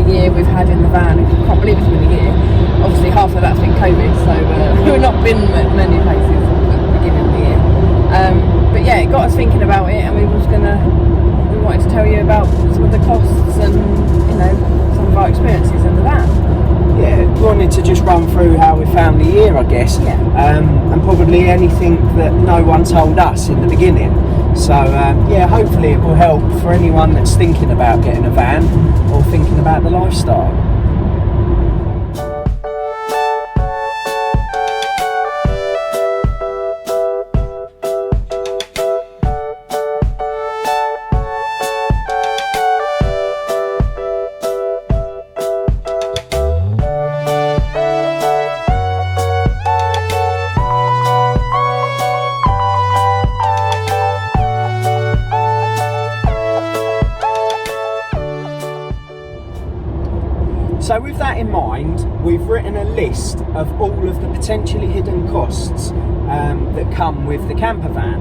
year we've had in the van. I can't believe it's been a year. Obviously half of that's been COVID, so we've not been many places at the beginning of the year. But yeah, it got us thinking about it, and we wanted to tell you about some of the costs and, you know, some of our experiences in the van. Yeah, we wanted to just run through how we found the year, I guess, and probably anything that no one told us in the beginning. So yeah, hopefully it will help for anyone that's thinking about getting a van or thinking about the lifestyle. So with that in mind, we've written a list of all of the potentially hidden costs that come with the camper van.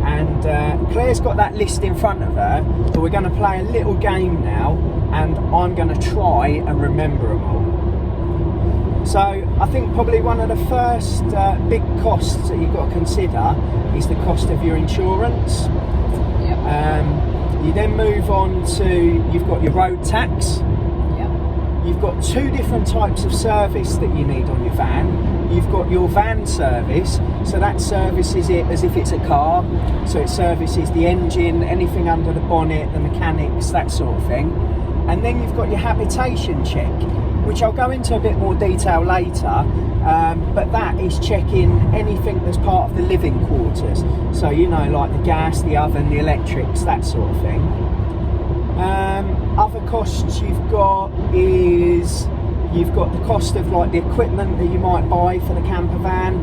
And Claire's got that list in front of her, but we're going to play a little game now, and I'm going to try and remember them all. So I think probably one of the first big costs that you've got to consider is the cost of your insurance. Yep. You then move on to, you've got your road tax. You've got two different types of service that you need on your van. You've got your van service, so that services it as if it's a car. So it services the engine, anything under the bonnet, the mechanics, that sort of thing. And then you've got your habitation check, which I'll go into a bit more detail later. But that is checking anything that's part of the living quarters. So, you know, like the gas, the oven, the electrics, that sort of thing. Other costs you've got is you've got the cost of like the equipment that you might buy for the camper van.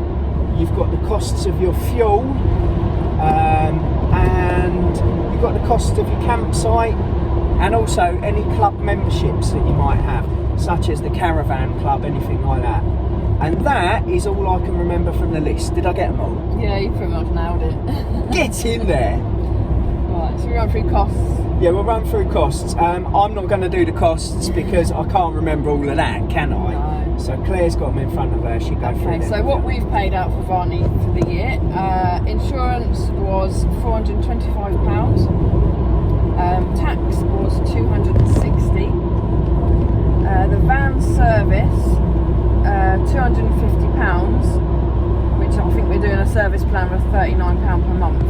You've got the costs of your fuel, and you've got the cost of your campsite, and also any club memberships that you might have, such as the caravan club, anything like that. And that is all I can remember from the list. Did I get them all? Yeah, you pretty much nailed it. Get in there. Right, so we run through costs. Yeah, we'll run through costs. I'm not going to do the costs because I can't remember all of that, can I? No. So Claire's got them in front of her. She go through them. Okay, so what we've paid out for Varney for the year, insurance was £425. Tax was £260. The van service, £250, which I think we're doing a service plan of £39 per month.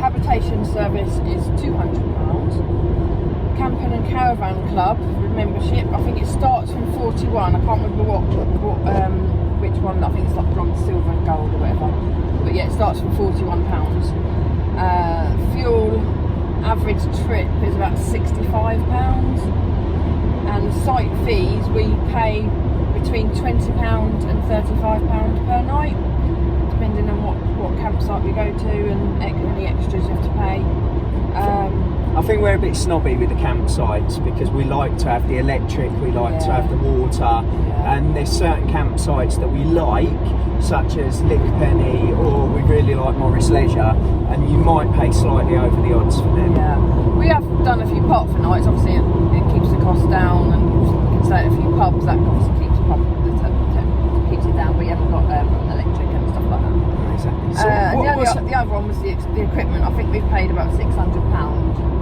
Habitation service is £200. Camping and Caravan Club membership, I think it starts from 41. I can't remember which one. I think it's like bronze, silver and gold or whatever. But yeah, it starts from £41. Fuel average trip is about £65. And site fees, we pay between £20 and £35 per night, depending on what campsite we go to and any extras you have to pay. I think we're a bit snobby with the campsites because we like to have the electric, we like to have the water, and there's certain campsites that we like, such as Lickpenny, or we really like Morris Leisure, and you might pay slightly over the odds for them. Yeah, we have done a few park for nights. Obviously it keeps the cost down, and we can stay at a few pubs. That obviously keeps it down, but you haven't got electric and stuff like that. Exactly. So the other one was the equipment. I think we've paid about £600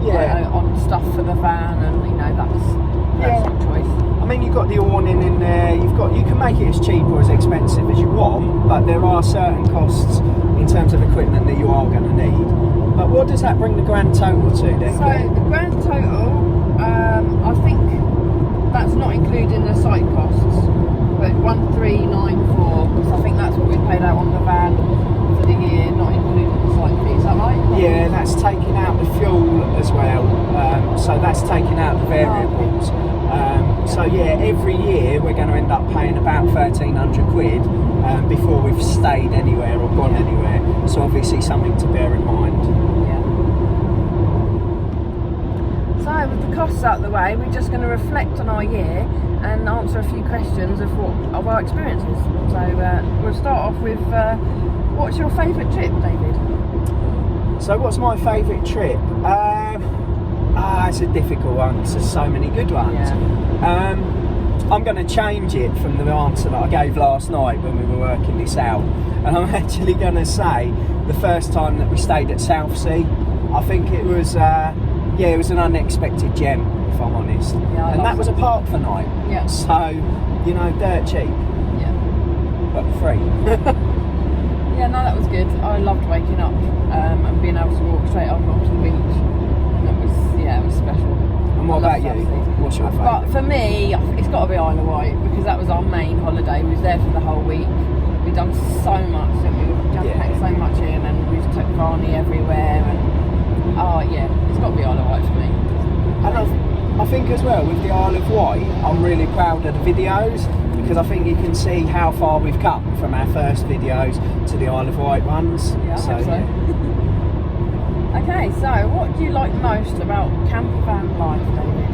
on stuff for the van, and you know, that's personal choice. I mean, you've got the awning in there, you can make it as cheap or as expensive as you want, but there are certain costs in terms of equipment that you are going to need. But what does that bring the grand total to then? So the grand total, I think that's not including the site costs, but 1394, because I think that's what we paid out on the van for the year, not including the site fee. Is that right? Yeah, that's taking out the fuel as well, so that's taking out the variables. So yeah, every year we're going to end up paying about 1,300 quid before we've stayed anywhere or gone anywhere. So obviously something to bear in mind. Yeah. So with the costs out of the way, we're just going to reflect on our year and answer a few questions of our experiences. So we'll start off with what's your favourite trip, David? So what's my favourite trip? It's a difficult one. There's so many good ones. Yeah. I'm going to change it from the answer that I gave last night when we were working this out, and I'm actually going to say the first time that we stayed at Southsea, I think it was it was an unexpected gem, if I'm honest. Yeah, and that was a park for night. Yeah. So, you know, dirt cheap, Yeah. but free. Yeah, no, that was good. I loved waking up and being able to walk straight up onto the beach. And it was special. And what about you? What's your favourite? But for me, it's got to be Isle of Wight, because that was our main holiday. We was there for the whole week. We've done so much, and we jam-packed so much in, and we took Barney everywhere. And it's got to be Isle of Wight for me. And I think as well with the Isle of Wight, I'm really proud of the videos, because I think you can see how far we've come from our first videos to the Isle of Wight ones. Yeah, I hope so. Okay, so what do you like most about campervan life, David?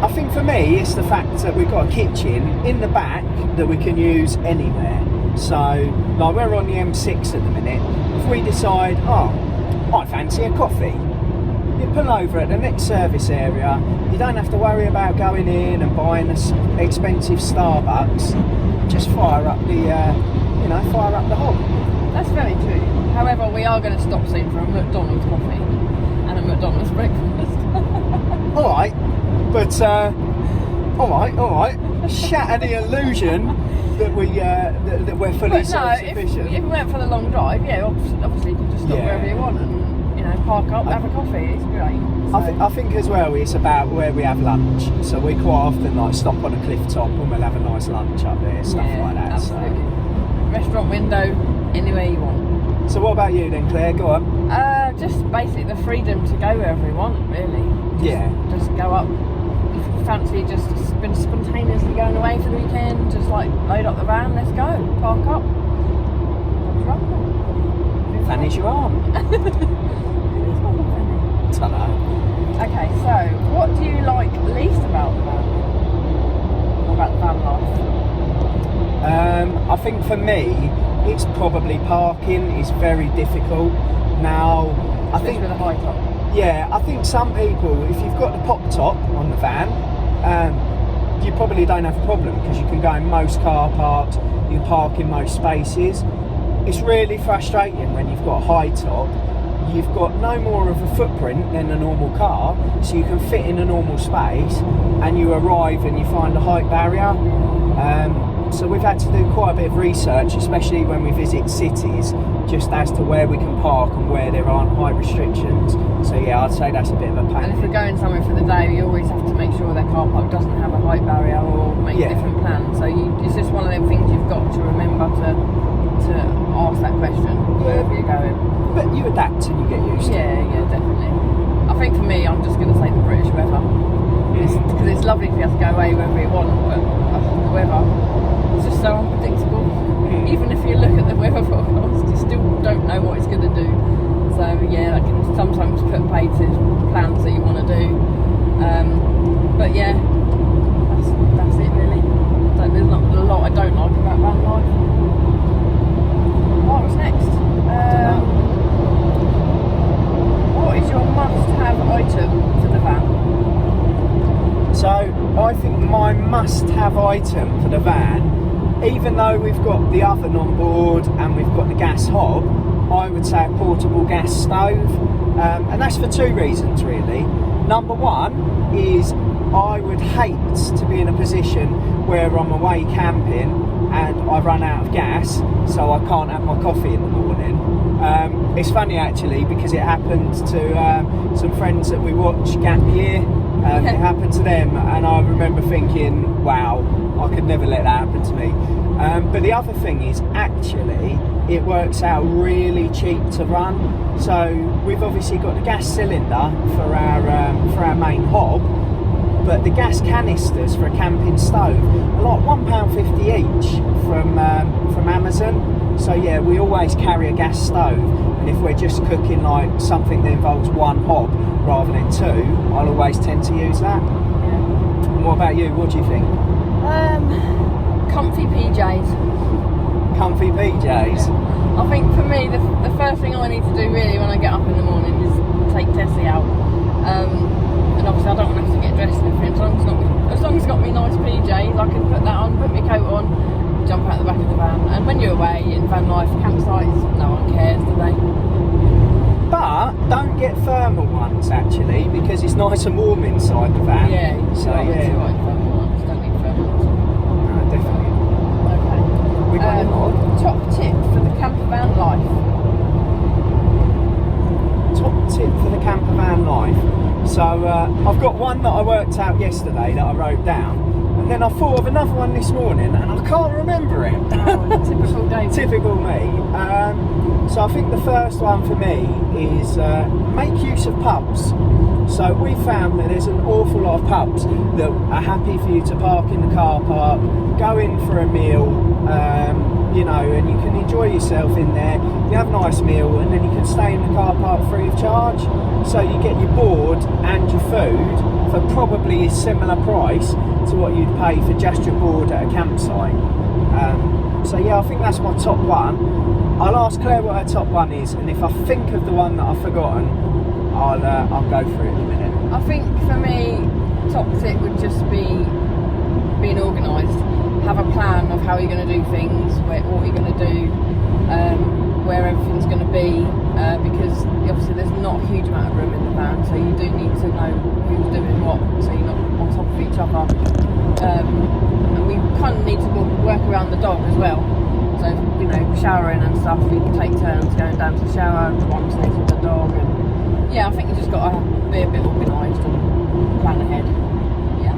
I think for me it's the fact that we've got a kitchen in the back that we can use anywhere. So like we're on the M6 at the minute. If we decide, I fancy a coffee, you pull over at the next service area. You don't have to worry about going in and buying this expensive Starbucks. Just fire up the hob. That's very true. However, we are going to stop soon for a McDonald's coffee and a McDonald's breakfast. All right, but all right. Shatter the illusion that that we're fully self-sufficient. If we went for the long drive, obviously you can just stop wherever you want and park up, have a coffee. It's great. So. I think as well it's about where we have lunch. So we quite often stop on a cliff top and we'll have a nice lunch up there, stuff like that. Absolutely. So. Restaurant window, anywhere you want. So what about you then, Claire? Go on. Just basically the freedom to go wherever we want, really. Just go up. If you fancy just been spontaneously going away for the weekend, just load up the van, let's go, park up. Fanny's your arm. Ta-da. Okay, so what do you like least about the van? About the van life? I think for me, it's probably parking is very difficult. Now, I think with a high top. Yeah, I think some people, if you've got the pop top on the van, you probably don't have a problem because you can go in most car parks, you can park in most spaces. It's really frustrating when you've got a high top. You've got no more of a footprint than a normal car, so you can fit in a normal space, and you arrive and you find a height barrier. So we've had to do quite a bit of research, especially when we visit cities, just as to where we can park and where there aren't height restrictions. So yeah, I'd say that's a bit of a pain. And if we're going somewhere for the day, you always have to make sure their car park doesn't have a height barrier or make different plans. So it's just one of them things you've got to remember to ask that question wherever you're going. But you adapt and you get used to it. Yeah, definitely. I think for me, I'm just going to say the British weather. Because it's lovely to be able to go away wherever you want, but the weather, it's just so unpredictable. Even if you look at the weather forecast, you still don't know what it's going to do. So yeah, that can sometimes put paid to plans that you want to do. But yeah, that's it really. There's not a lot I don't like about van life. What's next? What is your must-have item for the van? So I think my must-have item for the van, even though we've got the oven on board and we've got the gas hob, I would say a portable gas stove, and that's for two reasons really. Number one is I would hate to be in a position where I'm away camping and I run out of gas, so I can't have my coffee in the morning. It's funny actually because it happened to some friends that we watch Gap Year. It happened to them, and I remember thinking, wow, I could never let that happen to me. But the other thing is, actually, it works out really cheap to run. So we've obviously got the gas cylinder for our main hob, but the gas canisters for a camping stove are like £1.50 each from Amazon. So yeah, we always carry a gas stove, and if we're just cooking like something that involves one hob rather than two, I'll always tend to use that. Yeah. And what about you? What do you think? Comfy PJs. Comfy PJs? Yeah. I think for me, the first thing I need to do really when I get up in the morning is take Tessie out. And obviously I don't want to have to get dressed and everything. As long as it's got me nice PJs, I can put that on, put my coat on, jump out the back of the van. And when you're away in van life campsites, no one cares, do they? But don't get thermal ones actually, because it's nice and warm inside the van. Yeah, so yeah. Thermal ones. Don't need thermal ones. No, definitely. Okay. We got any more? Top tip for the campervan life. Top tip for the campervan life. So I've got one that I worked out yesterday that I wrote down, and then I thought of another one this morning and I can't remember it. Oh, typical David. Typical me. So I think the first one for me is make use of pubs. So we found that there's an awful lot of pubs that are happy for you to park in the car park, go in for a meal, you know, and you can enjoy yourself in there. You have a nice meal and then you can stay in the car park free of charge. So you get your board and your food for probably a similar price to what you'd pay for just your board at a campsite. So yeah, I think that's my top one. I'll ask Claire what her top one is, and if I think of the one that I've forgotten, I'll go through it in a minute. I think for me, top tip would just be being organised. Have a plan of how you're going to do things, what you're going to do, where everything's going to be, because obviously there's not a huge amount of room in the van, so you do need to know who's doing what, so you're not on top of each other. And we kind of need to work around the dog as well. So, you know, showering and stuff, we can take turns going down to the shower, one stays with the dog, and yeah, I think you just got to be a bit organised and plan ahead. Yeah,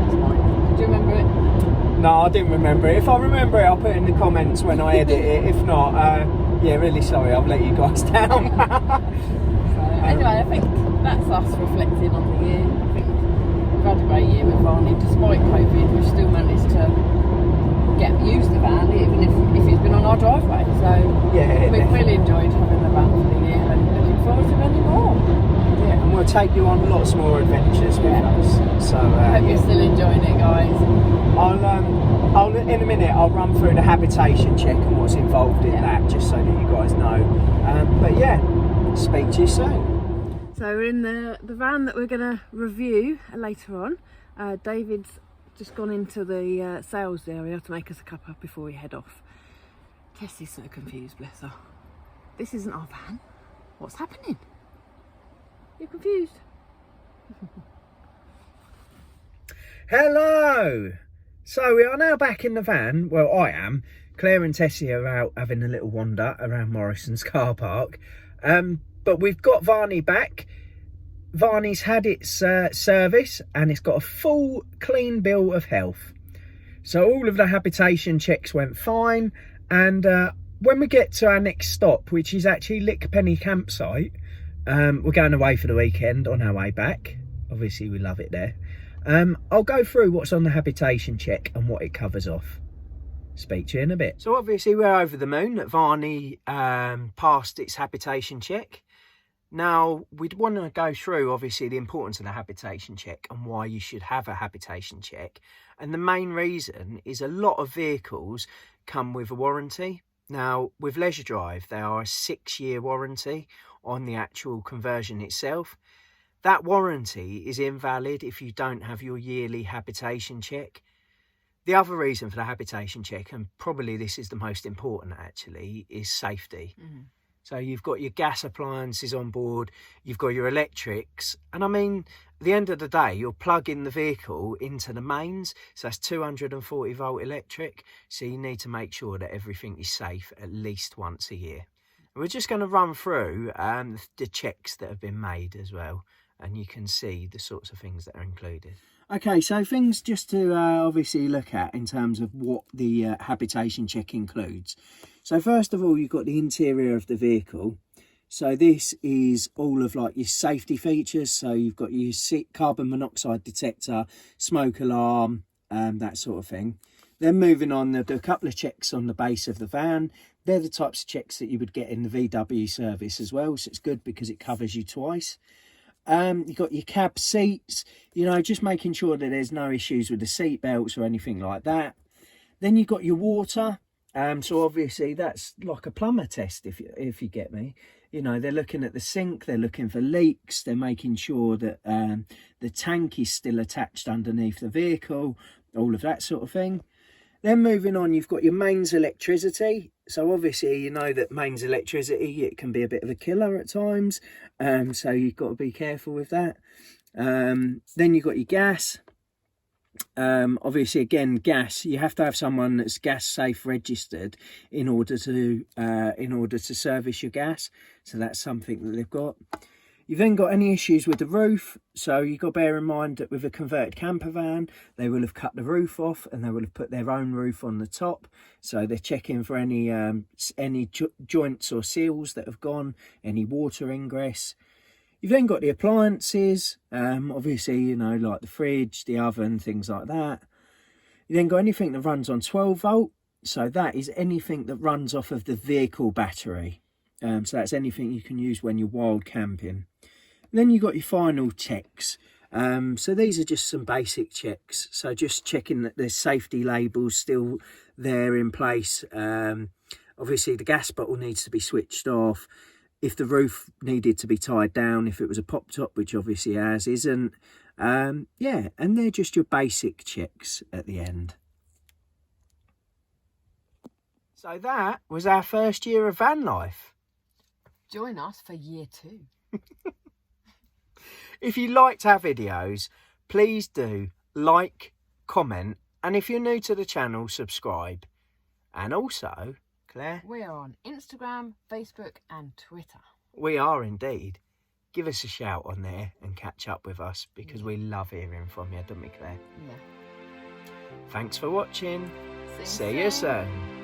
that's mine. Do you remember it? No, I didn't remember it. If I remember it, I'll put it in the comments when I edit it. If not, yeah, really sorry, I've let you guys down. Anyway, I think that's us reflecting on the year. I think we've had a great year with Varney. Despite COVID, we've still managed to use the van, even if it's been on our driveway. So yeah, we've really enjoyed having the van for the year and looking forward to many more. Yeah, and we'll take you on lots more adventures with us. So I hope you're still enjoying it, guys. I'll in a minute I'll run through the habitation check and what's involved in that, just so that you guys know. But yeah, speak to you soon. So we're in the van that we're going to review later on. David's just gone into the sales area to make us a cuppa before we head off. Tessie's so confused, bless her. This isn't our van. What's happening? You're confused. Hello! So we are now back in the van. Well, I am. Claire and Tessie are out having a little wander around Morrison's car park. But we've got Varney back. Varney's had its service and it's got a full clean bill of health. So all of the habitation checks went fine, and when we get to our next stop, which is actually Lickpenny campsite, we're going away for the weekend on our way back. Obviously we love it there. I'll go through what's on the habitation check and what it covers off. Speak to you in a bit. So obviously we're over the moon that Varney passed its habitation check. Now, we'd want to go through, obviously, the importance of the habitation check and why you should have a habitation check. And the main reason is a lot of vehicles come with a warranty. Now, with Leisuredrive, they are a 6-year warranty on the actual conversion itself. That warranty is invalid if you don't have your yearly habitation check. The other reason for the habitation check, and probably this is the most important actually, is safety. So you've got your gas appliances on board, you've got your electrics, and I mean, at the end of the day, you're plugging the vehicle into the mains, so that's 240 volt electric, so you need to make sure that everything is safe at least once a year. And we're just going to run through the checks that have been made as well, and you can see the sorts of things that are included. Okay, so things just to obviously look at in terms of what the habitation check includes. So first of all, you've got the interior of the vehicle. So this is all of like your safety features. So you've got your carbon monoxide detector, smoke alarm, that sort of thing. Then moving on, there'll be a couple of checks on the base of the van. They're the types of checks that you would get in the VW service as well. So it's good because it covers you twice. You've got your cab seats, you know, just making sure that there's no issues with the seat belts or anything like that. Then you've got your water. So obviously that's like a plumber test, if you get me. You know, they're looking at the sink, they're looking for leaks, they're making sure that the tank is still attached underneath the vehicle, all of that sort of thing. Then moving on, you've got your mains electricity. So obviously, you know that mains electricity, it can be a bit of a killer at times. So you've got to be careful with that. Then you've got your gas. Obviously, again, gas, you have to have someone that's gas safe registered in order to service your gas. So that's something that they've got. You've then got any issues with the roof. So you've got to bear in mind that with a converted camper van, they will have cut the roof off and they will have put their own roof on the top. So they're checking for any joints or seals that have gone, any water ingress. You've then got the appliances, obviously, you know, like the fridge, the oven, things like that. You then got anything that runs on 12 volt. So that is anything that runs off of the vehicle battery. So that's anything you can use when you're wild camping. And then you've got your final checks. So these are just some basic checks. So just checking that there's safety labels still there in place. Obviously, the gas bottle needs to be switched off. If the roof needed to be tied down, if it was a pop top, which obviously ours isn't. Yeah, and they're just your basic checks at the end. So that was our first year of van life. Join us for year 2. If you liked our videos, please do like, comment, and if you're new to the channel, subscribe. And also, Claire, We are on Instagram, Facebook and Twitter. we are indeed. Give us a shout on there and catch up with us because we love hearing from you, don't we, Claire? Yeah. Thanks for watching. See See you soon.